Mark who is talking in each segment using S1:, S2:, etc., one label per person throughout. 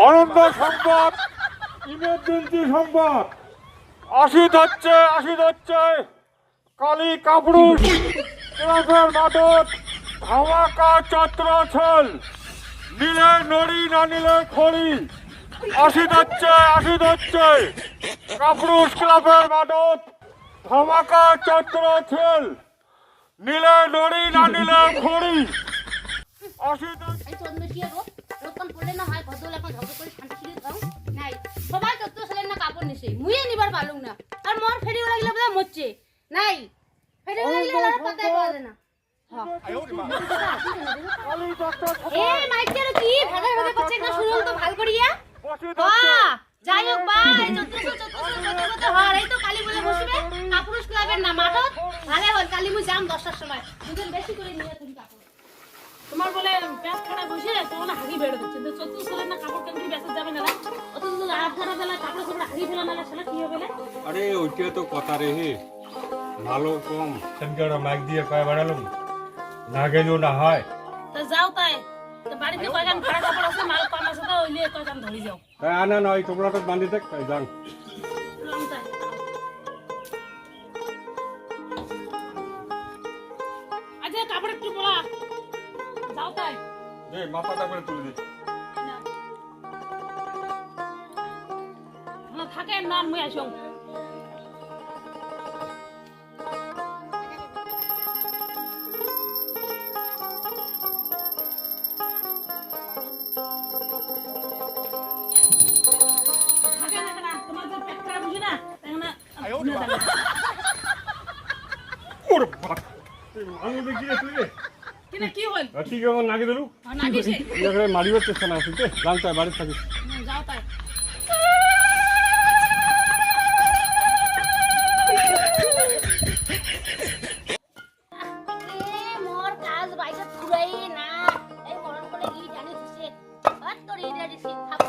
S1: আনন্দ সংবাদ, ইমার্জেন্সি সংবাদ। আসিত হচ্ছে কালী কাপুরুষ ক্লাবের মাঠত ধামাকা চত্রছল, নিলে নড়ি না নিলে খড়ি। আসিত হচ্ছে কাপুরুষ ক্লাবের মাঠত ধামাকা চত্রছল, নিলে নড়ি না নিলে খড়ি। আসিত
S2: এই চন্দ্রশিয়া রোপণ করলে না হয় কত এখন ঝগড়া করে শান্তি ছিড়ে দাও নাই সবাই যত ছেলের না কাপড় নিছে মুইয়ে নিবার পারলুম না আর মোর ফেরি ওরা গেলে বোধহয় মরছে নাই ফেরি ওরা গেলে আর পাতাই পাওয়া যায় না এই মাইকের কি ভাগে ভাগে করছে না শুনুন তো ভালো করিয়া বাহ যাই হোক ভাই চতুর্থ হর এই তো কালী বলে বসবে কাপুরুষ ক্লাবের না মাঠত ভালো হল কালী মু যাম 10টার সময় দুজন বেশি করে নিয়ে তুমি কাপড়
S3: তোমার বলে পেট খাড়া বসে তোমার হাগি বেড়ে দিচ্ছে তো চতুর্থ সালের না কাপড় কেন বেঁচে যাবে না অত যদি রাত খানা বেলা কাপড় সব হাগি ফেলা না সেটা কি হবে না
S1: আরে ওইটা তো কথা রে হে, ভালো কম সেনকে মাইক দিয়ে কয়ে বেড়ালাম, না গেলেও না হয়।
S3: তো যাও তাই তো বাড়িতে কয়গান ভাড়া কাপড় আছে মাল কম আছে তো ওইলে কয়গান ধরে যাও
S1: আনা নয় তোমরা তো বান্ধি দেখ যান।
S3: লং তাই আজকে কাপড় একটু পড়া যাও তাই
S1: দে মাথাটা করে তুলে দে।
S3: না থাকে না মুই আসো থাকে না কেন তোমার যে পেট খারাপ বুঝি না তাই না
S1: ওরে বাপ, এই মানুষ দেখিয়ে তুই
S3: কিনা কি হল
S1: ঠিক কেমন নাকি দিলু
S3: না কিসে
S1: মারিবার চেষ্টা না আসিতে জানতে বাড়ির থাকিস।
S3: যাও তাই
S2: মোর কাজ বাইরে ফুরাই না এই মরণ করে ই জানি দিছে আর তোর ই রেডি সিট থাক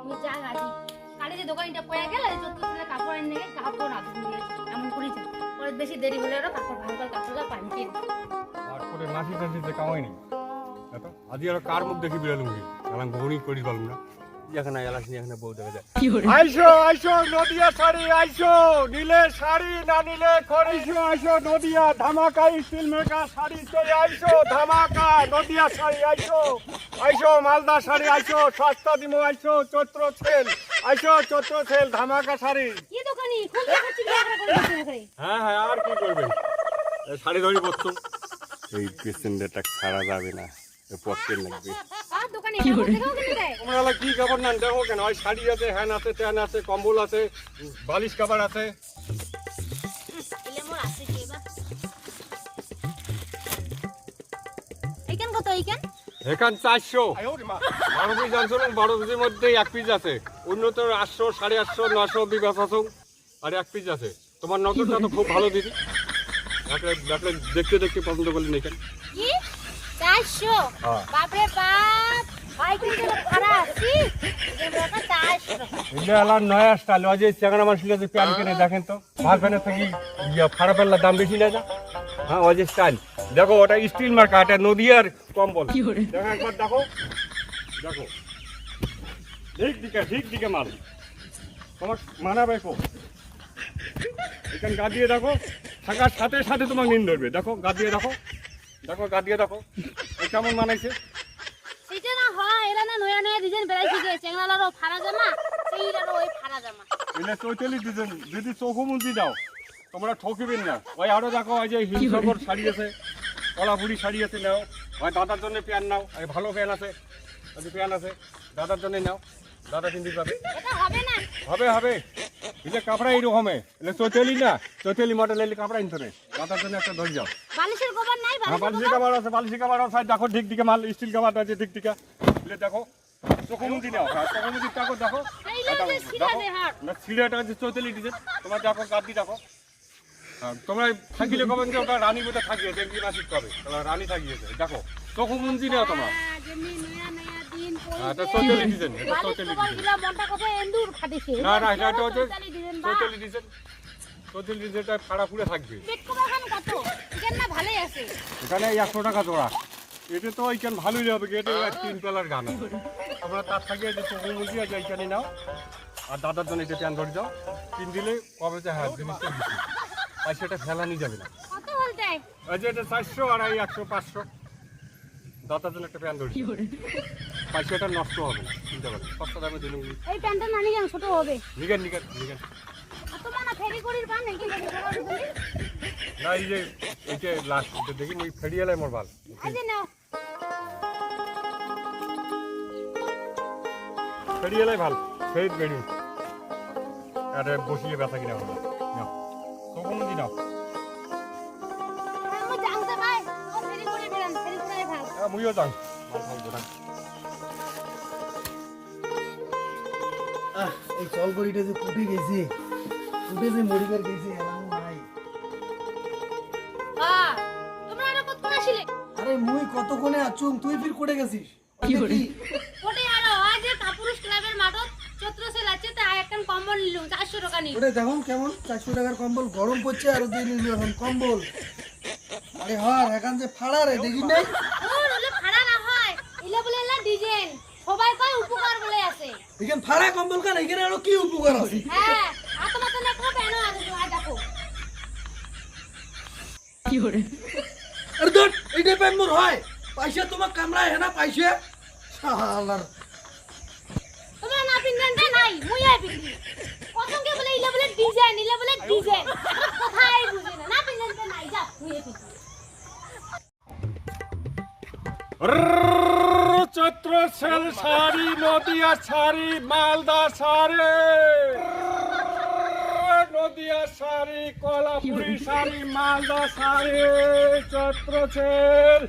S2: মুই যা গাড়ি কালি যে দোকানটা পয়া গেল এই চতুর্থ ছেলে কাপড় এনে কাপড় না ধুই এমন করেছে পরে বেশি দেরি হলে আর কাপড় ভাঙা কাপড় পানি
S1: আর করে মাসি টাসিতে কামাই নি এত আজি আর কার মুখ দেখি বেরালুম কি এলাম গহনি করি পারলাম না। এখানে এলাস নি এখানে বউ দেখা যায়। আইসো নদিয়া শাড়ি আইসো, নিলে শাড়ি না নিলে খড়ি। আইসো নদিয়া ধামাকা স্টিল মেকা শাড়ি চলে আইসো, ধামাকা নদিয়া শাড়ি আইসো মালদা শাড়ি আইসো, সস্তা দিমো আইসো চৈত্র সেল চৈত্র সেল ধামাকা শাড়ি।
S2: কি দোকানি কোন জায়গা চিড়িয়া করে দিছে করে
S1: হ্যাঁ আর কি করবেন, শাড়ি ধরি বসতো এই পেশেন্টটা ছাড়া যাবে না, পক্ষে লাগবে।
S2: আর দোকানি কাপড় দেখাও কেন দেয়
S1: তোমরা কি কাপড় নেন দেখো কেন, ওই শাড়ি আছে, হ্যান আছে, ট্যান আছে, কম্বল আছে, বালিশ কাপড় আছে।
S2: এলে মোর আছে কি বা এইখান কত এইখান
S1: এখান 400 12 পিস আনছো, 12 পিসের মধ্যে 1 পিস আছে, অন্য তো 800 850 900 বিবাস আছে আর 1 পিস আছে। তোমার নজরটা তো খুব ভালো দিদি, দেখলে দেখতে দেখতে পছন্দ করলেন এখানে।
S2: কি 400
S1: হ্যাঁ।
S2: বাপ রে বাপ ভাই কিন্তু খারাপ কি এই বড়টা 400
S1: এটা আলার নয়া স্টাইল, ওই যে চেঙ্গা মাছগুলো যে প্যান্ট কিনে দেখেন তো মাল প্যান্টের থেকে ফাড়া পাল্লার দাম বেশি না যা। হ্যাঁ ওই যে স্টাইল দেখো, ওটা স্টিল মার্কা, এটা নদিয়ার কম্বল। দেখো একবার দেখো দেখো, ঠিক দিকে মাল তোমার মানাবে কো। এখানে গা দিয়ে দেখো, থাকার সাথে সাথে তোমার নিন ধরবে। দেখো গা দিয়ে দেখো, গা দিয়ে দেখো কেমন মানাইছে।
S2: সেটা না হয় এরা না নয়া নয়া ডিজাইন বেরাইছে যে চেংলালারও ফাড়া জামা সেইলারও ওই ফাড়া জামা
S1: এলে 44 ডিজাইন, যদি চৌকমুঞ্জি দাও তোমরা ঠকিবেন না। ওই আরো দেখো, ওই যে হিমসাগর শাড়ি আছে, কলাপুরি শাড়ি আছে, নাও। ওই দাদার জন্য প্যান্ট নাও, এই ভালো প্যান্ট আছে, ওই যে প্যান্ট আছে দাদার জন্য নাও, দাদা কিনতে পাবে।
S2: এটা হবে না
S1: হবে এলে কাপড়া এইরকম, এলে 44 না 44 মডেল, এলে কাপড়া নিতে নেই, দাদার জন্য একটা ধরে যাও।
S2: বালিশের কভার নাই
S1: হ্যাঁ বালিশের কাপড় আছে, বালিশের কাপড় আছে, দেখো ঠিক দিকে মাল, স্টিল কাপড় আছে ঠিক দিকে। এলে দেখো চৌকমুঞ্জি নাও, হ্যাঁ চৌকমুঞ্জি দেখো দেখো
S2: এইলা যে সিরা দে হাট
S1: না সিলেটা আছে 44 ডিজাইন, তোমার দেখো গাদি দেখো। তোমরা থাকিলে কবেন যে ওটা রানী বোধহয় থাকিয়েছে, দেখবি মাসিক কবে রানী থাকিয়েছে। দেখো চৌকমুঞ্জি নাও তোমরা,
S2: যেমনি নয়া নয়া দিন
S1: হ্যাঁ এটা
S2: পড়ি
S1: 44 ডিজাইন, এটা
S2: বালিশ
S1: 44
S2: কভার
S1: ডিজাইন।
S2: গুলা মনটা কত এন্দুর খাটিছে
S1: না এটা হচ্ছে
S2: 44
S1: 44 ডিজাইন, 44 ডিজাইনটা ফাড়া ফুলে থাকবে।
S2: পেট কভার খান কত এখানে না ভালোই আছে
S1: এখানে 100 টাকা জোড়া, এটা তো এইখান ভালোই হবে, এটা 3 তলার গান আছে। আমরা তার থেকে যে চোখে মুখি আছে এইখানে নাও, আর দাদার জন্য এটা প্যান ধরে যাও, 3 দিলে কবে যে হ্যাঁ জিনিসটা দিচ্ছি, আর সেটা ফেলানি যাবে না।
S2: কত বলতে
S1: এই যে এটা 400 আর এই 100 500 দাদার জন্য একটা প্যান ধরে পয়সাটা নষ্ট হবে না, চিন্তা করেন সস্তা দামে দিলে
S2: এই প্যান্টটা না নিয়ে ছোট হবে
S1: নিগেন নিগেন নিগেন
S2: আর তোমার না ফেরি করির পান নাকি ফেরি করার বলি
S1: না। এই যে এইটা লাস্ট এটা দেখি ওই ফেরিয়ালাই মোর ভাল
S2: এই যে নাও
S1: ফেরিয়ালাই ভাল সেই বেড়ি আরে বসিয়ে ব্যথা কিনা হলো নাও তখন কি নাও
S2: আমি জানতে ভাই ও ফেরি করে বেরান ফেরি করে ভাগ
S1: মুইও যাই ভাল ভাল গোটা
S4: এই চলগড়িটা যে ফুটে গেছে, ফুটে যে মরিবার গেছে এলাম নাই।
S2: হ্যাঁ তোমরা আর কতক্ষণ আসিলে
S4: আরে মুই কতক্ষণে আছুম, তুই ফির কোটে গেছিস?
S3: কি করে?
S2: ওটে আরো আজ যে কাপুরুষ ক্লাবের মাঠত চত্র সেল আছে তাই একটা কম্বল নিলুম 400 টাকা নিল
S4: ওটা দেখুন কেমন 400 টাকার কম্বল গরম পড়ছে আর দিয়ে নিল এখন কম্বল। আরে হ্যাঁ এখন যে ফাড়া রে দেখি নাই
S2: ওর হলে ভাড়া না হয় ইলা বলে এলা ডিজাইন সবাই কয় উপকার বলে আছে
S4: এখানে ফাড়া কম্বল কেন, এখানে আরো কি উপকার আছে?
S2: হ্যাঁ আত্মা তো দেখো কেন আছে আজ দেখো
S4: আরে ধর এইটা প্যান মোর হয় পয়সা তোমার কামড়ায় হ্যাঁ না পয়সা শালার।
S2: তোমরা না পিনতে নাই মুই আই পিনদি কতকে বলে ইলা বলে ডিজাইন কোথায় বুঝে না না পিনতে নাই যা মুই আই পিনদি
S1: চৈত্র সেল শাড়ি নদিয়া শাড়ি মালদা শাড়ি নদিয়া শাড়ি কলাপুরি শাড়ি মালদা শাড়ি চৈত্র সেল।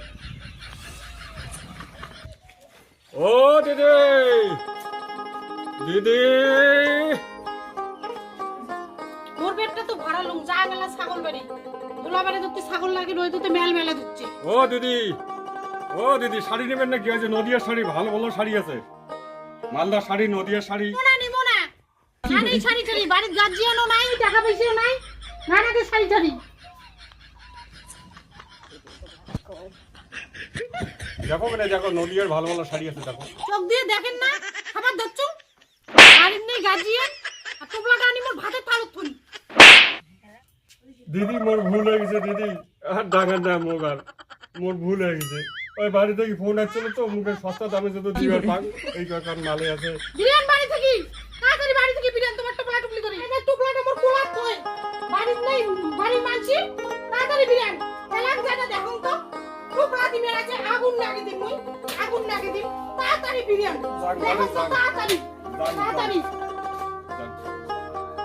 S1: ও দিদি দিদি
S3: মোর পেটটা তো ভরা লুম যা গেলা ছাগল বাড়ি দুলা বাড়ি দুটি ছাগল লাগি রই দুতে মেল মেলা দিচ্ছে।
S1: ও দিদি ও দিদি শাড়ি নেবেন নাকি? আছে নদিয়া শাড়ি ভালো ভালো শাড়ি আছে, মালদা শাড়ি নদিয়া শাড়ি।
S2: মোনা নি মোনা
S3: না নেই শাড়ি টাড়ি বাড়ির গার্জিয়ানও নাই টাকা পয়সাও নাই না নাকি শাড়ি টাড়ি
S1: দেখো মানে দেখো নদিয়ার ভালো ভালো শাড়ি আছে দেখো।
S3: চোখ দিয়ে দেখেন না খাবার ধরছো বাড়ির নেই গার্জিয়ান আর টোপলাটা আনি মোর ভাতে তালুক থলি।
S1: দিদি মোর ভুল হয়ে গেছে দিদি, আর ডাঙার না মোবাইল মোর ভুল হয়ে গেছে। ওই বাড়ি থেকে ফোন আসছিল তো মুখে সস্তা দামে যত দিবার পাক এই কারণ মালে আছে।
S3: বিরিয়ান বাড়ি থেকে তাড়াতাড়ি বাড়ি থেকে বিরিয়ান তোমার টোপলা টুপলি করে এই টোপলাটা মোর কোলাত কই বাড়ির নেই বাড়ির মানছি তাড়াতাড়ি বিরিয়ান এলাক জায়গা দেখুন তো টোপলা দিবে আছে আগুন লাগিয়ে দিই মুই আগুন লাগিয়ে দিই তাড়াতাড়ি বিরিয়ান দেখো তো তাড়াতাড়ি তাড়াতাড়ি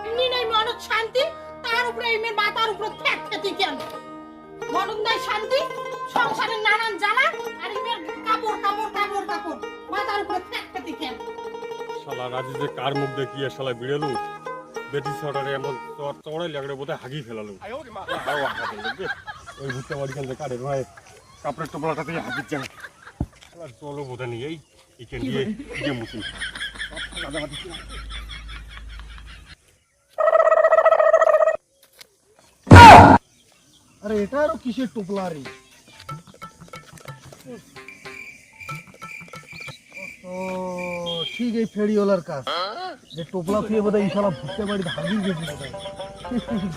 S3: এমনি নাই মনত শান্তি তার উপরে এই মেয়ের মাথার উপরে ঠেক খেতে কেন মরণ নাই শান্তি সংসারের নানান জ্বালা আর এই মেয়ের কাপড় কাপড় কাপড় কাপড় মাথার উপরে ঠেক খেতে কেন
S1: শালা রাজি যে কার মুখ দেখিয়ে শালা বিড়ালু বেটি ছড়ারে এমন চড়াই লাগলে বোধহয় হাগি ফেলালো। ওই ভুট্টা বাড়ি খেলতে কারে ভাই কাপড়ের টোপলাটা থেকে হাগির যায় চলো বোধহয় নেই এই এখান দিয়ে দিয়ে মুসি
S4: আরে এটা আরো কিসের টোপলা রে? ও ঠিক এই ফেরিওয়ালার কাজ যে টোপলা ফিরে বোধহয় ইনশাল্লাহ ভুট্টা বাড়ি ভাগিয়ে গেছে বোধহয়।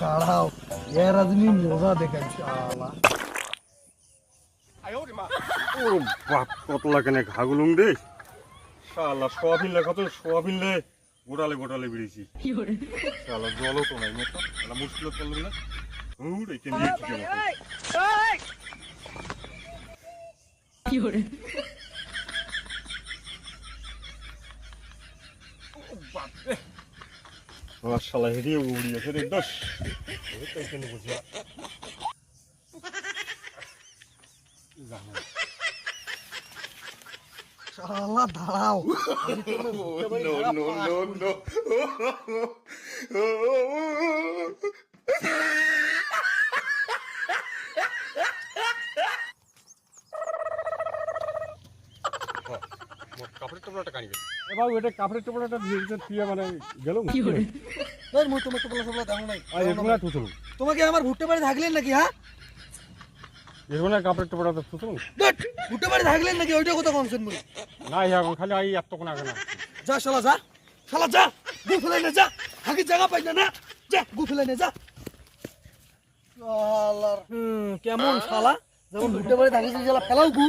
S4: দাঁড়াও এর আজমি মজা দেখেন শালা।
S1: ও বাপ কত লাগানে ঘাগুলুম রে শালা সোয়াবিন লে কত সোয়াবিন লে গোটালে গোটালে বেরিয়েছি শালা জলও তো নাই মতো শালা মুশকিল করলাম না হুড় এখান দিয়ে ঠিক আছে আমার শালা হেরিয়ে উড়িয়েছে রে দোষ এখানে বুঝি
S4: শালা দাঁড়াও
S1: কাপড়ের টোপলাটা কানি বাবু এটা কাপড়ের টোপলাটা দিয়ে মানে গেল
S4: তোমার টোপলা টোপলা দেখো নাই
S1: আর এগুলা টুচল
S4: তোমাকে আমার ভুট্টা বাড়ি থাকলেন নাকি? হ্যাঁ
S1: দেখবো না কাপড়ের টোপড়া তো শুতুন
S4: ভুট্টে বাড়ি থাকলেন নাকি ওইটা কথা কনসেন বলে
S1: না এখন খালি এই এত কোন আগে না
S4: যা শালা যা শালা যা গু ফেলাই না যা হাগি জায়গা পাই না যা গু ফেলাই না যা শালার কেমন শালা যেমন ভুট্টে বাড়ি থাকিস শালা ফেলাও গু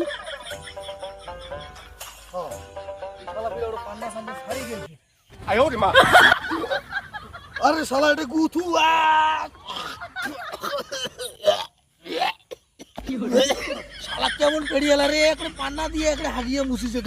S4: হ্যাঁ শালা বিয়ে ওর পান্না সামনে ছাড়ি গেছে
S1: আয়ো রে মা
S4: আরে শালা এটা গু থু শালা কেমন পেরিয়ে রে একটা পান্না দিয়ে একটা হাগিয়ে মুছিছে